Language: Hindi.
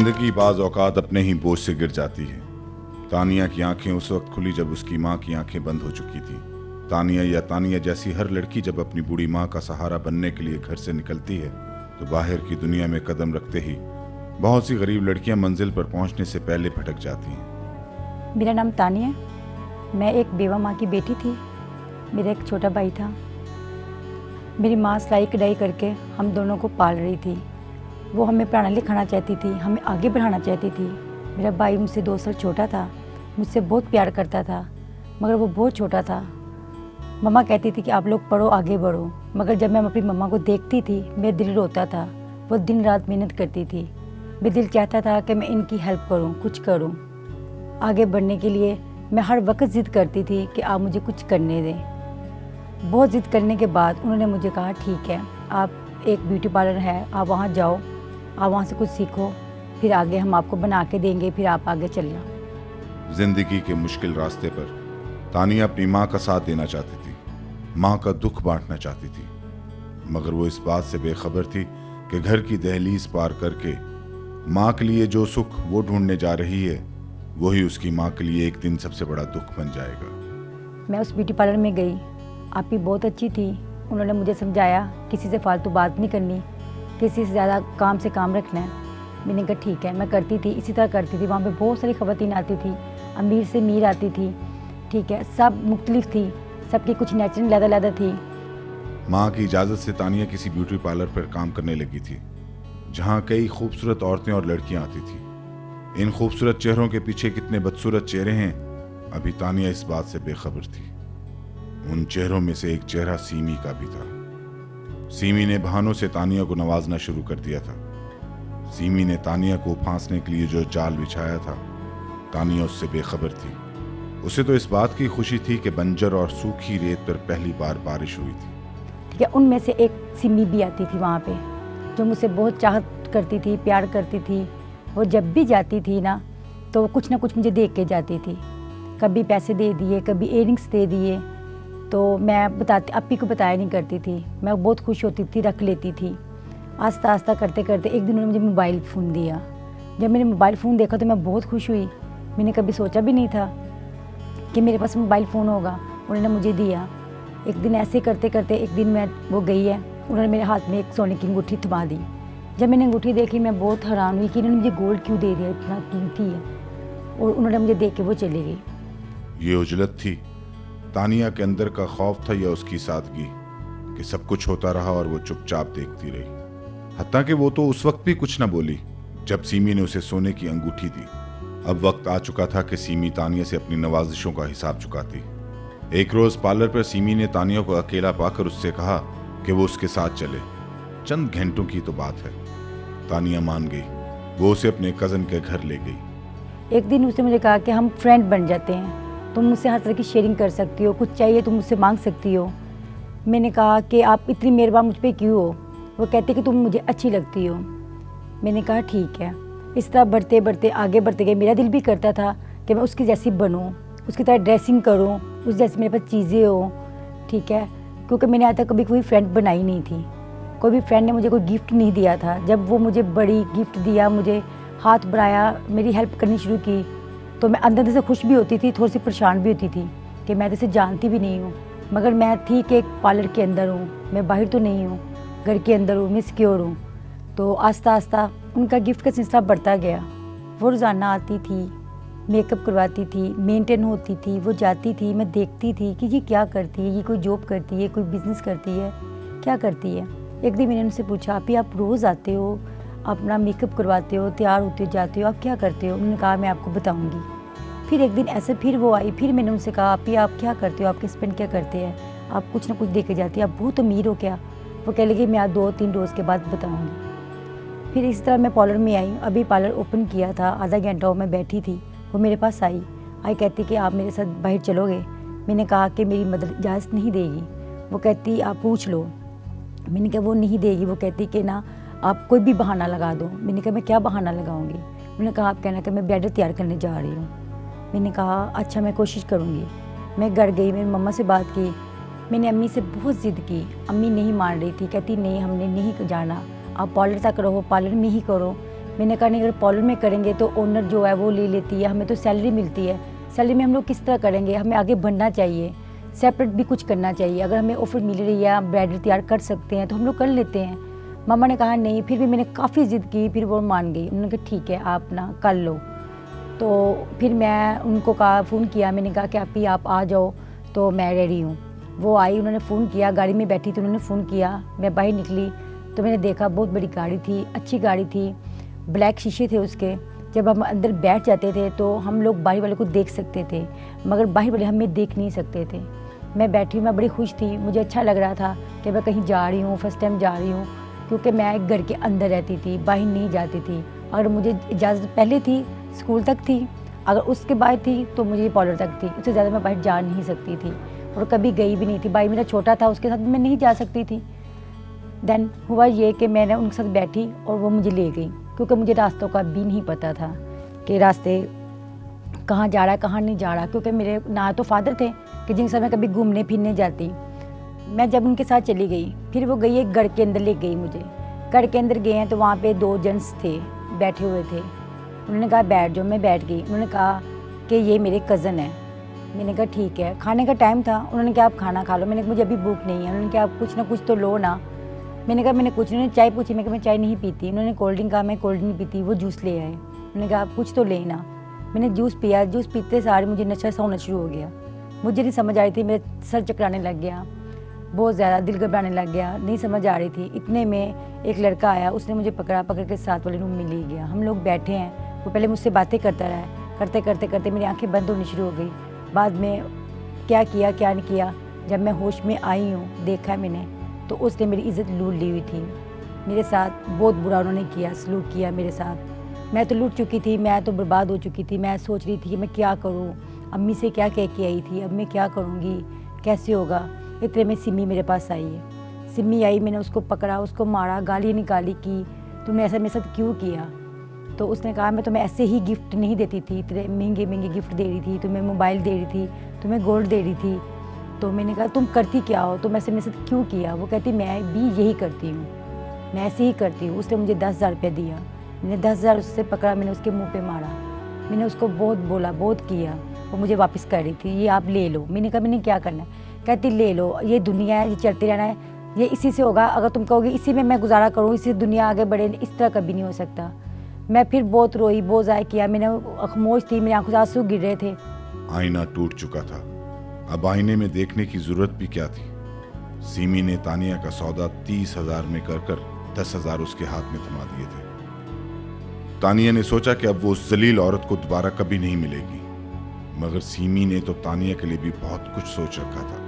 जिंदगी बाज औकात अपने ही बोझ से गिर जाती है। तानिया की आंखें उस वक्त खुली जब उसकी माँ की आंखें बंद हो चुकी थी। तानिया या तानिया जैसी हर लड़की जब अपनी बूढ़ी माँ का सहारा बनने के लिए घर से निकलती है तो बाहर की दुनिया में कदम रखते ही बहुत सी गरीब लड़कियां मंजिल पर पहुंचने से पहले भटक जाती हैं। मेरा नाम तानिया है। मैं एक बेवा माँ की बेटी थी। मेरा एक छोटा भाई था। मेरी माँ सिलाई कढ़ाई करके हम दोनों को पाल रही थी। वो हमें पढ़ाना लिखाना चाहती थी, हमें आगे बढ़ाना चाहती थी। मेरा भाई मुझसे 2 साल छोटा था, मुझसे बहुत प्यार करता था, मगर वो बहुत छोटा था। मम्मा कहती थी कि आप लोग पढ़ो, आगे बढ़ो, मगर जब मैं अपनी मम्मा को देखती थी मेरा दिल रोता था। वो दिन रात मेहनत करती थी। मेरा दिल चाहता था कि मैं इनकी हेल्प करूं, कुछ करूं। आगे बढ़ने के लिए मैं हर वक्त ज़िद करती थी कि आप मुझे कुछ करने दें। बहुत ज़िद करने के बाद उन्होंने मुझे कहा ठीक है, आप एक ब्यूटी पार्लर है, आप वहाँ जाओ, आप वहाँ से कुछ सीखो, फिर आगे हम आपको बना के देंगे, फिर आप आगे चलना। जिंदगी के मुश्किल रास्ते पर तानिया अपनी माँ का साथ देना चाहती थी, माँ का दुख बांटना चाहती थी, मगर वो इस बात से बेखबर थी कि घर की दहलीज पार करके माँ के लिए जो सुख वो ढूंढने जा रही है वही उसकी माँ के लिए एक दिन सबसे बड़ा दुख बन जाएगा। मैं उस ब्यूटी पार्लर में गई। आप भी बहुत अच्छी थी। उन्होंने मुझे समझाया किसी से फालतू बात नहीं करनी, किसी से ज़्यादा काम से काम रखना है। मैंने कहा ठीक है। मैं करती थी, इसी तरह करती थी। वहाँ पे बहुत सारी ख़वातीन आती थी, अमीर से अमीर आती थी, ठीक है, सब मुख्तलिफ थी, सबकी कुछ नेचुरल अलग थी। माँ की इजाज़त से तानिया किसी ब्यूटी पार्लर पर काम करने लगी थी जहाँ कई खूबसूरत औरतें और लड़कियाँ आती थी। इन खूबसूरत चेहरों के पीछे कितने बदसूरत चेहरे हैं अभी तानिया इस बात से बेखबर थी। उन चेहरों में से एक चेहरा सीमी का भी था। सीमी ने बहानों से तानिया को नवाजना शुरू कर दिया था। सीमी ने तानिया को फांसने के लिए जो जाल बिछाया था तानिया उससे बेखबर थी। उसे तो इस बात की खुशी थी कि बंजर और सूखी रेत पर पहली बार बारिश हुई थी। ठीक है, उनमें से एक सिमी भी आती थी वहाँ पे, जो मुझसे बहुत चाहत करती थी, प्यार करती थी। वो जब भी जाती थी ना तो कुछ ना कुछ मुझे दे के जाती थी। कभी पैसे दे दिए, कभी इयरिंग्स दे दिए। तो मैं बताती, अपी को बताया नहीं करती थी। मैं बहुत खुश होती थी, रख लेती थी। आस्ता आस्ता करते करते एक दिन उन्होंने मुझे मोबाइल फ़ोन दिया। जब मैंने मोबाइल फ़ोन देखा तो मैं बहुत खुश हुई। मैंने कभी सोचा भी नहीं था कि मेरे पास मोबाइल फ़ोन होगा। उन्होंने मुझे दिया। एक दिन ऐसे करते करते एक दिन मैं वो गई है, उन्होंने मेरे हाथ में एक सोने की अंगूठी थमा दी। जब मैंने अंगूठी देखी मैं बहुत हैरान हुई कि इन्होंने मुझे गोल्ड क्यों दे दिया, इतना कीमती है। और उन्होंने मुझे देख के वो चली गई। ये उजलत थी तानिया के अंदर का खौफ था या उसकी सादगी कि सब कुछ होता रहा और वो चुपचाप देखती रही। हत्ता कि वो तो उस वक्त भी कुछ न बोली जब सीमी ने उसे सोने की अंगूठी दी। अब वक्त आ चुका था कि सीमी तानिया से अपनी नवाजिशों का हिसाब चुकाती। एक रोज पार्लर पर सीमी ने तानिया को अकेला पाकर उससे कहा कि वो उसके साथ चले। चंद घंटों की तो बात है। तानिया मान गई। वो उसे अपने कज़न के घर ले गई। एक दिन उसने मुझे कहा कि हम फ्रेंड बन जाते हैं, तुम मुझसे हर तरह की शेयरिंग कर सकती हो, कुछ चाहिए तुम मुझसे मांग सकती हो। मैंने कहा कि आप इतनी मेहरबान मुझ पर क्यों हो। वो कहते कि तुम मुझे अच्छी लगती हो। मैंने कहा ठीक है। इस तरह बढ़ते बढ़ते आगे बढ़ते गए। मेरा दिल भी करता था कि मैं उसकी जैसी बनूँ, उसकी तरह ड्रेसिंग करूँ, उस जैसी मेरे पास चीज़ें हो, ठीक है, क्योंकि मैंने आज तक कभी कोई फ्रेंड बनाई नहीं थी। कोई भी फ्रेंड ने मुझे कोई गिफ्ट नहीं दिया था। जब वो मुझे बड़ी गिफ्ट दिया, मुझे हाथ बढ़ाया, मेरी हेल्प करनी शुरू की, तो मैं अंदर से खुश भी होती थी, थोड़ी सी परेशान भी होती थी कि मैं तो इसे जानती भी नहीं हूँ, मगर मैं थी कि एक पार्लर के अंदर हूँ, मैं बाहर तो नहीं हूँ, घर के अंदर हूँ, मैं सिक्योर हूँ। तो आस्ता आस्ता उनका गिफ्ट का सिलसिला बढ़ता गया। वो रोज़ाना आती थी, मेकअप करवाती थी, मेंटेन होती थी, वो जाती थी, मैं देखती थी कि ये क्या करती है, ये कोई जॉब करती है, कोई बिज़नेस करती है, क्या करती है। एक दिन मैंने उनसे पूछा, आप रोज़ आते हो, अपना मेकअप करवाते हो, तैयार होते हो, जाते हो, आप क्या करते हो। उन्होंने कहा मैं आपको बताऊंगी। फिर एक दिन ऐसे फिर वो आई। फिर मैंने उनसे कहा आप क्या करते हो, आपके हस्बैंड क्या करते हैं, आप कुछ ना कुछ दे के जाती है, आप बहुत अमीर हो क्या। वो कह लगी मैं आज 2-3 रोज़ के बाद बताऊँगी। फिर इस तरह मैं पार्लर में आई। अभी पार्लर ओपन किया था, आधा घंटा वो मैं बैठी थी। वो मेरे पास आई कहती कि आप मेरे साथ बाहर चलोगे। मैंने कहा कि मेरी मदर इजाज़त नहीं देगी। वो कहती आप पूछ लो। मैंने कहा वो नहीं देगी। वो कहती कि ना आप कोई भी बहाना लगा दो। मैंने कहा मैं क्या बहाना लगाऊंगी। उन्होंने कहा आप कहना कि मैं ब्राइडल तैयार करने जा रही हूँ। मैंने कहा अच्छा मैं कोशिश करूँगी। मैं घर गई, मेरी मम्मा से बात की, मैंने अम्मी से बहुत ज़िद की। अम्मी नहीं मान रही थी, कहती नहीं हमने नहीं जाना, आप पार्लर तक रहो, पार्लर में ही करो। मैंने कहा नहीं, अगर पार्लर में करेंगे तो ओनर जो है वो ले लेती है, हमें तो सैलरी मिलती है, सैलरी में हम लोग किस तरह करेंगे, हमें आगे बढ़ना चाहिए, सेपरेट भी कुछ करना चाहिए, अगर हमें ऑफर मिल रही है, ब्राइडल तैयार कर सकते हैं तो हम लोग कर लेते हैं। मामा ने कहा नहीं, फिर भी मैंने काफ़ी ज़िद की, फिर वो मान गई, उन्होंने कहा ठीक है आप ना कर लो। तो फिर मैं उनको कहा, फ़ोन किया, मैंने कहा कि आप आ जाओ, तो मैं रेडी हूँ। वो आई, उन्होंने फ़ोन किया, गाड़ी में बैठी थी, उन्होंने फ़ोन किया, मैं बाहर निकली तो मैंने देखा बहुत बड़ी गाड़ी थी, अच्छी गाड़ी थी, ब्लैक शीशे थे उसके। जब हम अंदर बैठ जाते थे तो हम लोग बाहर वाले को देख सकते थे, मगर बाहर वाले हमें देख नहीं सकते थे। मैं बैठी, मैं बड़ी खुश थी, मुझे अच्छा लग रहा था कि मैं कहीं जा रही हूँ, फर्स्ट टाइम जा रही हूँ, क्योंकि मैं एक घर के अंदर रहती थी, बाहर नहीं जाती थी। अगर मुझे इजाज़त पहले थी, स्कूल तक थी, अगर उसके बाद थी तो मुझे पार्लर तक थी, उससे ज़्यादा मैं बाहर जा नहीं सकती थी और कभी गई भी नहीं थी। भाई मेरा छोटा था, उसके साथ मैं नहीं जा सकती थी। देन हुआ ये कि मैंने उनके साथ बैठी और वो मुझे ले गई, क्योंकि मुझे रास्तों का भी नहीं पता था कि रास्ते कहाँ जा रहा है, कहाँ नहीं जा रहा, क्योंकि मेरे ना तो फादर थे कि जिनके साथ मैं कभी घूमने फिरने जाती। मैं जब उनके साथ चली गई, फिर वो गई एक घर के अंदर ले गई मुझे। घर के अंदर गए हैं तो वहाँ पे 2 जेंट्स थे, बैठे हुए थे। उन्होंने कहा बैठ जाओ, मैं बैठ गई। उन्होंने कहा कि ये मेरे कज़न है। मैंने कहा ठीक है। खाने का टाइम था, उन्होंने कहा आप खाना खा लो। मैंने कहा मुझे अभी भूख नहीं है। उन्होंने कहा आप कुछ ना कुछ तो लो ना। मैंने कहा मैंने कुछ, उन्होंने चाय पूछी, मैं कहा मैं चाय नहीं पीती। उन्होंने कोल्ड ड्रिंक कहा, मैं कोल्ड ड्रिंक नहीं पीती। वो जूस ले आए, उन्होंने कहा आप कुछ तो लेना। मैंने जूस पिया, जूस पीते सारे मुझे नशा सा होना शुरू हो गया। मुझे नहीं समझ आ रही थी, मेरे सर चकराने लग गया, बहुत ज़्यादा दिल घबराने लग गया, नहीं समझ आ रही थी। इतने में एक लड़का आया, उसने मुझे पकड़ के साथ वाले रूम में ले गया। हम लोग बैठे हैं, वो पहले मुझसे बातें करता रहा, करते करते करते मेरी आंखें बंद होनी शुरू हो गई। बाद में क्या किया क्या नहीं किया, जब मैं होश में आई हूँ, देखा मैंने तो उसने मेरी इज़्ज़त लूट ली हुई थी। मेरे साथ बहुत बुरा उन्होंने किया, सलूक किया मेरे साथ। मैं तो लूट चुकी थी, मैं तो बर्बाद हो चुकी थी। मैं सोच रही थी कि मैं क्या करूँ, अम्मी से क्या कह के आई थी, अब मैं क्या करूँगी, कैसे होगा। इतने में सिमी मेरे पास आई है। सिमी आई, मैंने उसको पकड़ा, उसको मारा, गाली निकाली कि तुमने ऐसा मेरे साथ क्यों किया। तो उसने कहा मैं तुम्हें ऐसे ही गिफ्ट नहीं देती थी, इतने महंगे महंगे गिफ्ट दे रही थी, तुम्हें मोबाइल दे रही थी, तुम्हें गोल्ड दे रही थी। तो मैंने कहा तुम करती क्या हो, तुम ऐसे मेरे साथ क्यों किया। वो कहती मैं भी यही करती हूँ, मैं ऐसे ही करती हूँ। उसने मुझे 10,000 रुपया दिया, मैंने 10,000 उससे पकड़ा, मैंने उसके मुँह पे मारा। मैंने उसको बहुत बोला, बहुत किया। वो मुझे वापस कर रही थी, ये आप ले लो। मैंने कहा मैंने क्या करना है। कहती ले लो, ये दुनिया है, ये चलते रहना है, ये इसी से होगा। अगर तुम कहोगे इसी में मैं गुजारा करूँ, इसी दुनिया आगे बढ़े, इस तरह कभी नहीं हो सकता। मैं फिर बहुत रोई, बहुत ज़ाया किया। मैंने खामोश थी, मेरी आंखों से आंसू गिर रहे थे। आईना टूट चुका था, अब आईने में देखने की जरूरत भी क्या थी। सीमी ने तानिया का सौदा 30,000 में कर 10,000 उसके हाथ में थमा दिए थे। तानिया ने सोचा कि अब वो उस जलील औरत को दोबारा कभी नहीं मिलेगी, मगर सीमी ने तो तानिया के लिए भी बहुत कुछ सोच रखा था।